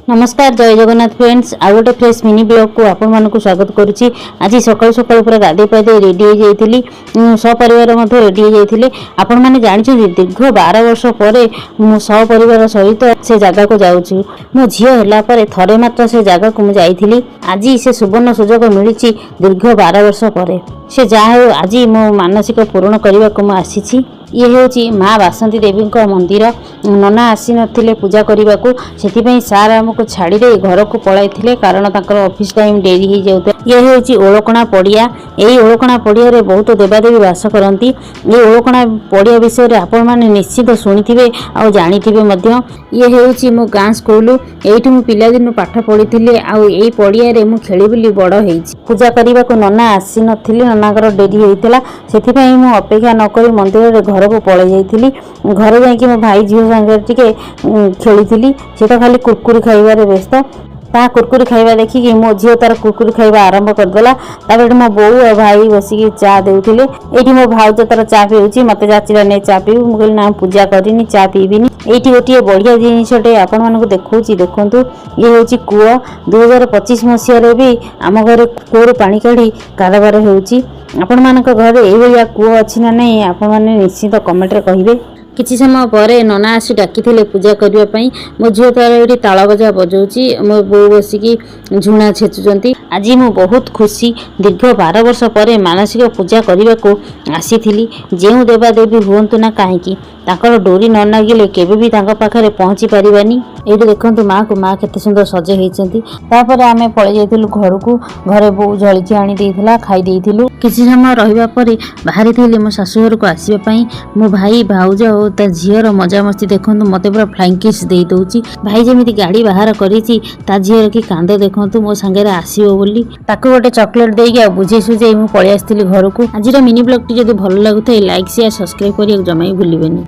नमस्कार जय जगन्नाथ फ्रेंड्स आ गोटे फ्रेश मिनी ब्लॉग को आपण मानक स्वागत करुच्ची। आज सकाल सकाल पूरा गाधे पाधे रेडी हो जाइली सपरिवार रेडी हो जाइए। आपण मैंने जानते दीर्घ 12 वर्ष पर सपरिवार सहित से जगह को जाऊँ। मो झील है थरे मात्र से जगह को मुझे आज से सुवर्ण सुजोग मिली दीर्घ 12 वर्ष पर से जहाँ आज मो मानसिक पूरण करने को मुझे ये हूँ माँ बासंती देवी मंदिर। नना आसी नथिले पूजा करने को से सार आमको छाड़ी घर को पलि कारण तांकर ऑफिस टाइम डेरी हो जाता। ये हूँ ओलकणा पड़िया। यही ओलकणा पड़िया रे बहुत देवादेवी वास करती। ये ओलकणा पड़िया विषय में आपण मैंने निश्चित शुणी आ जानी। ये हूँ मो गाँ स्कूल ये मु पिलादिन पाठ पढ़ी आई पड़िया रे मु खेली बुली बड़ हो पूजा करने को नना आसी नथिले। ननाकर डेरी होता से अपेक्षा नक मंदिर घर को पलि जाइली। घर जाकि मो भाई झील सांगे टिके खेली सी तो खाली कुरकुरी खाइबार व्यस्त। ता कुरकुरी खाइबा देखिकी मो झील तार कुरकुरी खाइबा आरंभ करदेला। तापर मो बोऊ और भाई बसिकी चा देउथिले। एठी मो भाउज तार चा पिउची मते जाचिला ने चा पिउ। मु कहली ना पूजा करिनी चा पीबिनी। एठी गोटे बढ़िया जिनिसटे आपण मानकु देखौची देखंतु। ये होची कूଅ 2025 मसिया रे भी आम घर कूअरु पानी काढी कारबार होउची। आपण मानक घर एई भलिया कूଅ अछि ना नै आपण माने निश्चित कमेंट रे कहिबे। किछि समय पर नना आसी डाकी पूजा करने। मो झील तार ये ताल बजा बजाऊँगी। मो बो बसिकी झुणा छेचुंट। आज मु बहुत खुशी दीर्घ 12 वर्ष पर मानसिक पूजा करने को आसी जो देवादेवी हूँ ना कहीं डोरी न नागिले केबे भी पाखे पहुँची पारानी। ये देखो माँ को माँ केते सुंदर सजे होती। आम पलि जाइलु घर को। घरे बो जलिखिया आनी खाई किसी समय रहा बाहरी थी मो शाशुघर को आसवाई। मो भाई भाउज और ता झीर मजामस्ती देखो मत पूरा फ्लाइंग किस दे दौची। भाई जमी गाड़ी बाहर करी ता झीर की कांद देखो मो सांगे आसो बोली ताको गोटे चॉकलेट देकी बुझे सुझे मुझे पलि आसती घर को। आज मिनी ब्लॉग टी जब भल लगुता लाइक शेयर सब्सक्राइब करने जमा भूलें।